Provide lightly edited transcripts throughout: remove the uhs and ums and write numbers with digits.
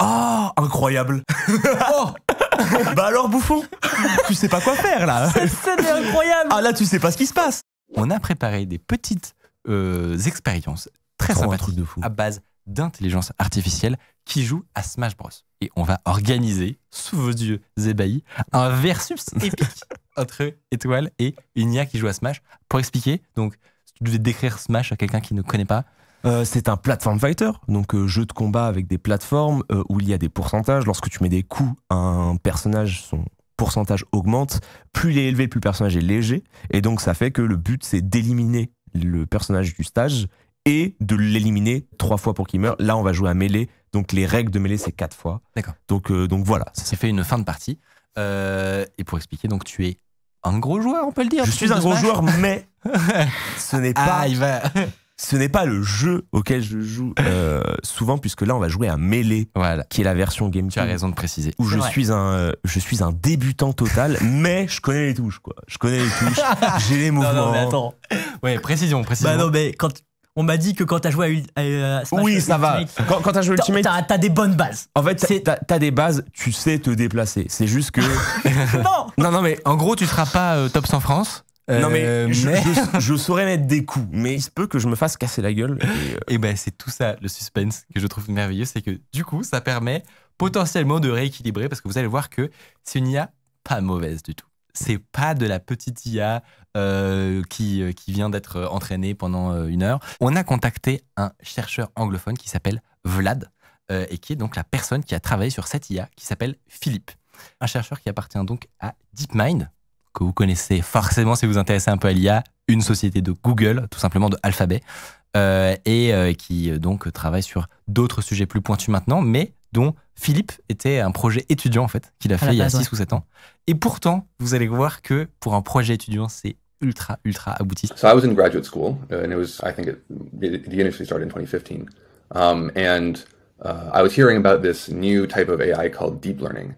Oh, incroyable. Oh. Bah alors, bouffon, tu sais pas quoi faire là. Cette scène est incroyable. Ah là, tu sais pas ce qui se passe. On a préparé des petites expériences très Trop un sympathiques truc de fou. à base d'intelligence artificielle qui joue à Smash Bros. Et on va organiser, sous vos yeux ébahis, un versus épique entre Étoile et une IA qui joue à Smash. Pour expliquer, donc, si tu devais décrire Smash à quelqu'un qui ne connaît pas. C'est un platform fighter, donc jeu de combat avec des plateformes où il y a des pourcentages. Lorsque tu mets des coups à un personnage, son pourcentage augmente. Plus il est élevé, plus le personnage est léger. Et donc ça fait que le but, c'est d'éliminer le personnage du stage et de l'éliminer 3 fois pour qu'il meure. Là, on va jouer à mêlée. Donc les règles de mêlée, c'est 4 fois. D'accord. Donc voilà. Ça fait une fin de partie. Et pour expliquer, donc tu es un gros joueur, on peut le dire. Je suis un gros joueur, mais ce n'est pas... Ah, il va... Ce n'est pas le jeu auquel je joue souvent, puisque là, on va jouer à Melee, Voilà. qui est la version GameCube. Tu as raison de préciser. Où je suis un débutant total, mais je connais les touches, quoi. Je connais les touches, j'ai les mouvements. Non, mais attends. Ouais, précision. Bah non, mais on m'a dit que quand t'as joué à Smash Oui, ça va. Ultimate, Quand t'as joué Ultimate, t'as des bonnes bases. en fait, t'as des bases, tu sais te déplacer. C'est juste que... Non. Non, mais... En gros, tu seras pas top 100 France. Non mais je saurais mettre des coups, mais il se peut que je me fasse casser la gueule. Et ben c'est tout ça le suspense que je trouve merveilleux, c'est que du coup ça permet potentiellement de rééquilibrer parce que vous allez voir que c'est une IA pas mauvaise du tout. C'est pas de la petite IA qui vient d'être entraînée pendant 1 heure. On a contacté un chercheur anglophone qui s'appelle Vlad et qui est donc la personne qui a travaillé sur cette IA qui s'appelle Philippe. Un chercheur qui appartient donc à DeepMind, que vous connaissez forcément si vous vous intéressez un peu à l'IA, une société de Google, tout simplement de Alphabet, qui donc travaille sur d'autres sujets plus pointus maintenant, mais dont Philippe était un projet étudiant en fait, qu'il a fait il y a 6 ou 7 ans. Et pourtant, vous allez voir que pour un projet étudiant, c'est ultra abouti. So I was in graduate school, and it was, I think the initially started in 2015. I was hearing about this new type of AI called deep learning.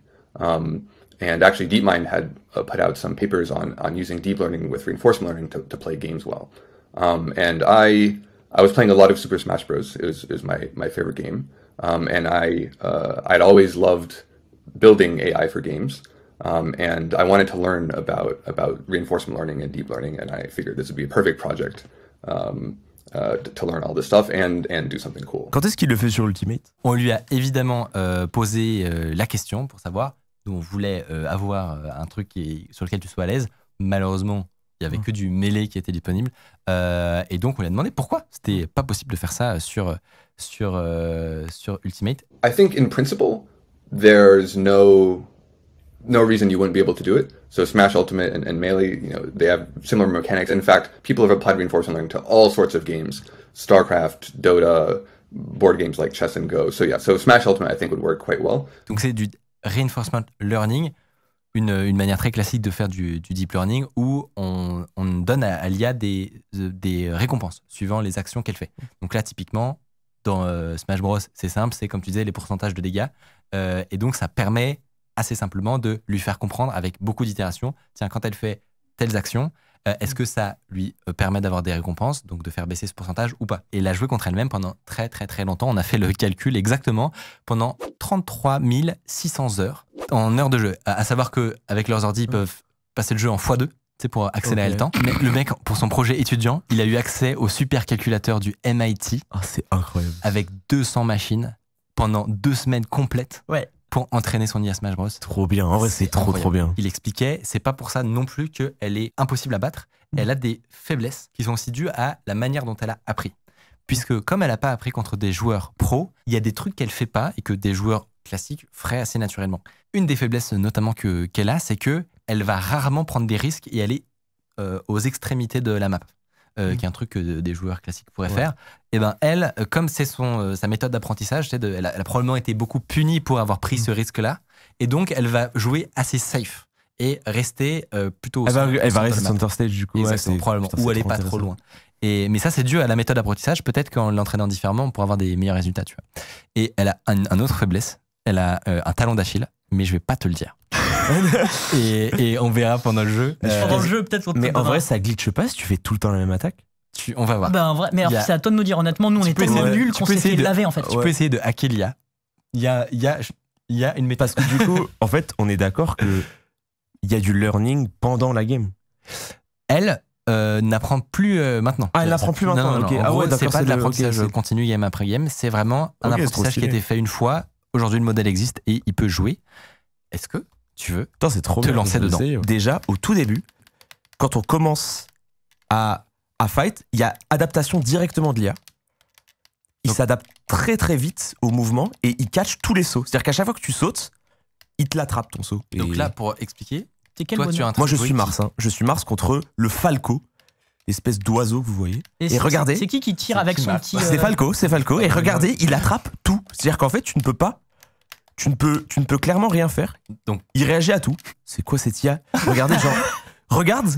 And actually, DeepMind had put out some papers on using deep learning with reinforcement learning to play games well. And I was playing a lot of Super Smash Bros. It was my favorite game. And I'd always loved building AI for games. And I wanted to learn about reinforcement learning and deep learning. And I figured this would be a perfect project to learn all this stuff and do something cool. Quand est-ce qu'il le fait sur Ultimate ? On lui a évidemment posé la question pour savoir. On voulait avoir un truc sur lequel tu sois à l'aise. Malheureusement, il n'y avait que du Melee qui était disponible. Et donc, on lui a demandé pourquoi c'était pas possible de faire ça sur Ultimate. I think in principle, there's no reason you wouldn't be able to do it. So Smash Ultimate and Melee, they have similar mechanics. In fact, people have applied reinforcement learning to all sorts of games. StarCraft, Dota, board games like chess and Go. So yeah, so Smash Ultimate, I think, would work quite well. Donc, c'est du reinforcement learning, une manière très classique de faire du deep learning où on donne à l'IA des récompenses suivant les actions qu'elle fait. Donc là, typiquement, dans Smash Bros, c'est simple, c'est comme tu disais, les pourcentages de dégâts. Et donc, ça permet assez simplement de lui faire comprendre avec beaucoup d'itérations, tiens, quand elle fait telles actions, est-ce que ça lui permet d'avoir des récompenses, donc de faire baisser ce pourcentage ou pas? Et elle a joué contre elle-même pendant très longtemps. On a fait le calcul exactement pendant 33 600 heures en heures de jeu. À savoir qu'avec leurs ordi, ils peuvent passer le jeu en x2 pour accélérer le temps. Mais le mec, pour son projet étudiant, il a eu accès au supercalculateur du MIT. Oh, c'est incroyable. Avec 200 machines pendant 2 semaines complètes. Ouais. Pour entraîner son IA Smash Bros. Trop bien, en vrai c'est trop bien. Il expliquait, c'est pas pour ça non plus qu'elle est impossible à battre, elle a des faiblesses qui sont aussi dues à la manière dont elle a appris. Puisque comme elle n'a pas appris contre des joueurs pros, il y a des trucs qu'elle fait pas et que des joueurs classiques feraient assez naturellement. Une des faiblesses notamment qu'elle a, c'est qu'elle va rarement prendre des risques et aller aux extrémités de la map. Qui est un truc que des joueurs classiques pourraient faire, et ben elle, comme c'est sa méthode d'apprentissage, elle a probablement été beaucoup punie pour avoir pris ce risque-là, et donc elle va jouer assez safe et rester plutôt. Elle va rester center stage du coup. Exactement, probablement, ou aller pas trop loin. Mais ça, c'est dû à la méthode d'apprentissage. Peut-être qu'en l'entraînant différemment, on pourra avoir des meilleurs résultats. Tu vois. Et elle a une autre faiblesse. Elle a un talon d'Achille, mais je vais pas te le dire. et on verra pendant le jeu. Pendant le jeu, peut-être. Mais en vrai, ça glitche pas si tu fais tout le temps la même attaque. On va voir. Bah en vrai, mais alors, c'est à toi de nous dire. Honnêtement, nous, on est tellement nuls qu'on s'est fait laver en fait. Tu peux essayer de hacker l'IA Il y a une méthode. Parce que du coup, en fait, on est d'accord que il y a du learning pendant la game. Elle n'apprend plus maintenant. Ah, elle n'apprend plus maintenant. Non, non, ok. non. En Ah gros, ouais, c'est d'accord, pas de le- l'apprentissage ok, c'est- continu game après game, c'est vraiment un Ok, c'est trop apprentissage qui a stylé. été fait une fois. Aujourd'hui, le modèle existe et il peut jouer. Est-ce que tu veux Putain, c'est trop te bien, lancer je vais dedans. essayer, ouais. Déjà, au tout début, quand on commence à fight, il y a adaptation directement de l'IA. Il Donc- s'adapte très très vite au mouvement et il catch tous les sauts. C'est-à-dire qu'à chaque fois que tu sautes, il te l'attrape ton saut. Donc Et là, pour expliquer, C'est quel toi, tu as bonhomme un moi je truc suis qui- Mars. Hein. Je suis Mars contre le Falco, espèce d'oiseau que vous voyez. Et c'est- regardez. C'est qui tire C'est avec qui son m'a- petit. C'est Falco, c'est Falco. Et regardez, il attrape tout. C'est-à-dire qu'en fait, tu ne peux clairement rien faire. Donc- il réagit à tout. C'est quoi cette IA? Regardez, genre, regarde.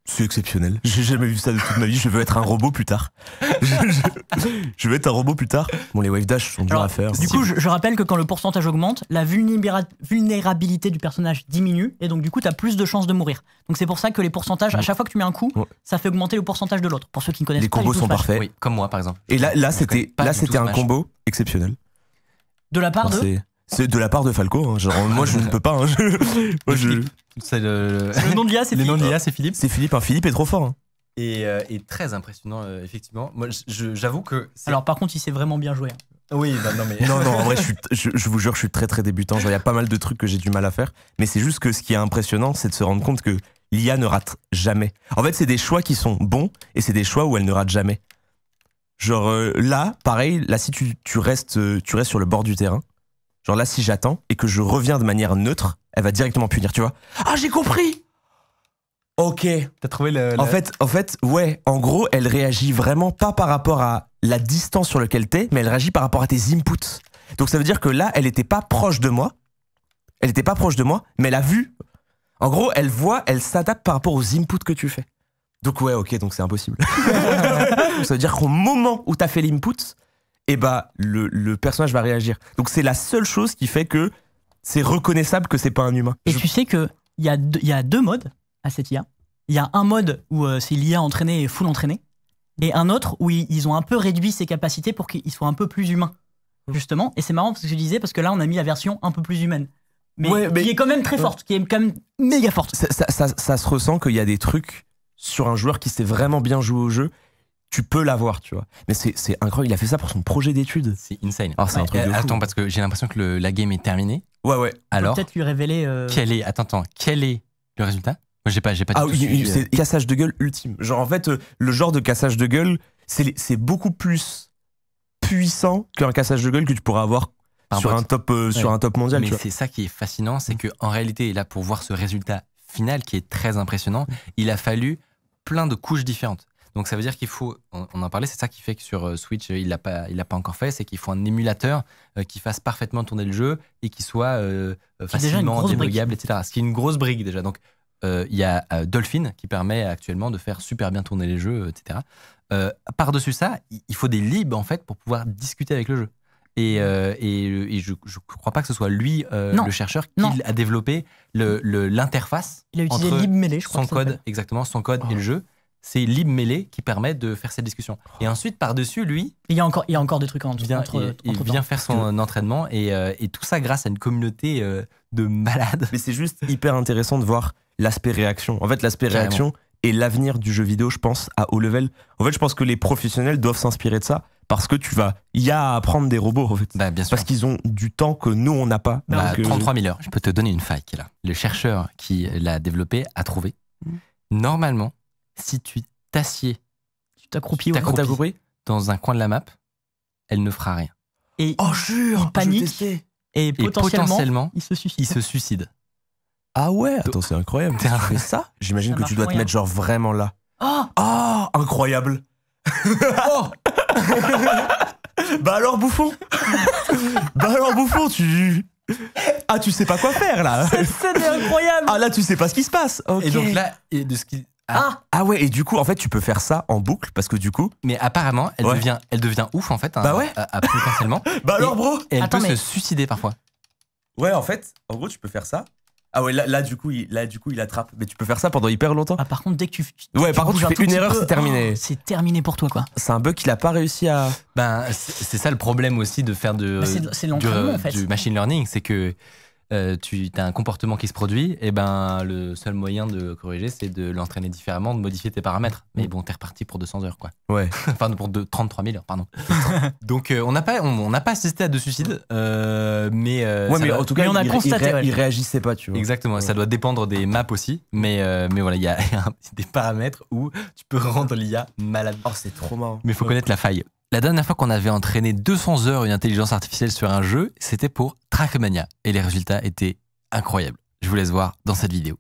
C'est exceptionnel. J'ai jamais vu ça de toute ma vie. Je veux être un robot plus tard. Je veux être un robot plus tard. Bon, les wave dash sont durs Alors, à faire. Du coup, je rappelle que quand le pourcentage augmente, la vulnérabilité du personnage diminue et donc du coup, tu as plus de chances de mourir. Donc c'est pour ça que les pourcentages, à chaque fois que tu mets un coup, Ouais. ça fait augmenter le pourcentage de l'autre. Pour ceux qui ne connaissent Les pas du combos tout sont Smash. parfaits. Oui, comme moi par exemple. Et là Je connais c'était pas du tout un Smash. combo exceptionnel. De la part de. C'est de la part de Falco. Hein. Genre, moi, je ne peux pas. Hein. Moi, C'est le Le nom de l'IA, c'est le nom de Philippe. l'IA, c'est Philippe. c'est Philippe. Hein. Philippe est trop fort. Hein. Et très impressionnant, effectivement. Moi, j'avoue que. Alors par contre, il sait vraiment bien jouer. oui, bah, non mais. Non, en vrai, je vous jure, je suis très très débutant. Genre, il y a pas mal de trucs que j'ai du mal à faire. Mais c'est juste que ce qui est impressionnant, c'est de se rendre compte que l'IA ne rate jamais. En fait, c'est des choix qui sont bons et c'est des choix où elle ne rate jamais. Genre là, pareil, là, si tu restes sur le bord du terrain, genre là, si j'attends et que je reviens de manière neutre, elle va directement punir, tu vois. Ah, j'ai compris! Ok. T'as trouvé En fait, ouais, en gros, elle réagit vraiment pas par rapport à la distance sur laquelle t'es, mais elle réagit par rapport à tes inputs. Donc ça veut dire que là, elle était pas proche de moi. Elle était pas proche de moi, mais elle a vu. En gros, elle voit, elle s'adapte par rapport aux inputs que tu fais. Donc ouais, ok, donc c'est impossible. Donc, ça veut dire qu'au moment où t'as fait l'input, eh bah, le personnage va réagir. Donc c'est la seule chose qui fait que c'est reconnaissable que c'est pas un humain. Et tu sais qu'il y a deux modes à cette IA. Il y a un mode où c'est l'IA entraînée et full entraînée, et un autre où ils ont un peu réduit ses capacités pour qu'il soit un peu plus humain, justement. Et c'est marrant parce que je disais, parce que là, on a mis la version un peu plus humaine. Mais, Ouais, mais- qui est quand même très forte, qui est quand même méga forte. Ça se ressent qu'il y a des trucs sur un joueur qui sait vraiment bien jouer au jeu. Tu peux l'avoir, tu vois. Mais c'est incroyable, il a fait ça pour son projet d'études. c'est insane. Ah, c'est un truc de fou. Attends, parce que j'ai l'impression que la game est terminée. Ouais, ouais. Alors, Peut-être lui révéler. quel est le résultat? Moi, j'ai pas Ah du tout oui, suivi, c'est cassage de gueule ultime. Genre, en fait, le genre de cassage de gueule, c'est beaucoup plus puissant qu'un cassage de gueule que tu pourras avoir par sur bot. un top mondial. Mais tu vois. c'est ça qui est fascinant, c'est que en réalité, là, pour voir ce résultat final qui est très impressionnant, il a fallu plein de couches différentes. Donc ça veut dire qu'il faut, on en parlait, c'est ça qui fait que sur Switch, il l'a pas encore fait, c'est qu'il faut un émulateur qui fasse parfaitement tourner le jeu et qui soit C'est déjà une facilement grosse débuggable, etc. Ce qui est une grosse brique déjà. Donc il y a Dolphin qui permet actuellement de faire super bien tourner les jeux, etc. Par-dessus ça, il faut des libs en fait pour pouvoir discuter avec le jeu. Et je crois pas que ce soit lui, Non. le chercheur, qui Non. a développé l'interface Il a utilisé entre LibMelee, je crois. son que ça s'appelle. code, exactement, son code Oh. et le jeu. C'est LibMelee qui permet de faire cette discussion. Et ensuite, par-dessus, lui, Il y a encore des trucs il vient, entre il temps. vient faire son entraînement et tout ça grâce à une communauté de malades. Mais c'est juste hyper intéressant de voir l'aspect réaction. En fait, l'aspect Carrément. réaction est l'avenir du jeu vidéo, je pense, à haut level. En fait, je pense que les professionnels doivent s'inspirer de ça parce que il y a à apprendre des robots, en fait. Bah, bien sûr. Parce qu'ils ont du temps que nous, on n'a pas. Bah, Donc, 33 000 heures. Je peux te donner une faille qui est là. Le chercheur qui l'a développé a trouvé. Normalement, si tu t'assieds Tu t'accroupis. T'accroupis. T'as compris? dans un coin de la map, elle ne fera rien. Et, Oh, jure! il panique. et Et potentiellement, il se suicide. il se suicide. Ah ouais? Attends, c'est incroyable. T'es un- Tu fais ça? J'imagine Ça que marche tu dois te moyen. mettre genre vraiment là. Oh Oh, incroyable! Oh Bah alors, bouffon! Tu... Ah, tu sais pas quoi faire, là! Cette scène est incroyable. Ah, là, tu sais pas ce qui se passe! Ok. Et donc là, et de ce qui... Ah ouais, et du coup, en fait, tu peux faire ça en boucle, parce que du coup... Mais apparemment, elle Ouais. devient ouf en fait, Bah ouais. potentiellement. Bah alors, bro! Et elle Attends, peut mais- se suicider parfois. Ouais, en fait, en gros, tu peux faire ça, Ah ouais, là, du coup, il attrape. Mais tu peux faire ça pendant hyper longtemps. Ah, par contre, dès que tu Ouais, par contre, bouges tu un fais tout une petit erreur, peu, c'est terminé. C'est terminé pour toi, quoi. C'est un bug qu'il a pas réussi à. Ben, c'est ça le problème aussi de faire Bah, c'est l'entraînement, en fait. du machine learning, c'est que tu as un comportement qui se produit, et ben le seul moyen de le corriger, c'est de l'entraîner différemment, de modifier tes paramètres. Mais bon, t'es reparti pour 200 heures, quoi. Ouais. Enfin, pour 33 000 heures, pardon. Donc, on n'a pas assisté à de suicides, mais Ouais, mais en tout cas, mais on a constaté, ouais. il réagissait pas, tu vois. exactement. Ça doit dépendre des maps aussi, mais voilà, il y a des paramètres où tu peux rendre l'IA malade. Oh, c'est trop marrant. Mais il faut connaître la faille. La dernière fois qu'on avait entraîné 200 heures une intelligence artificielle sur un jeu, c'était pour Trackmania. Et les résultats étaient incroyables. Je vous laisse voir dans cette vidéo.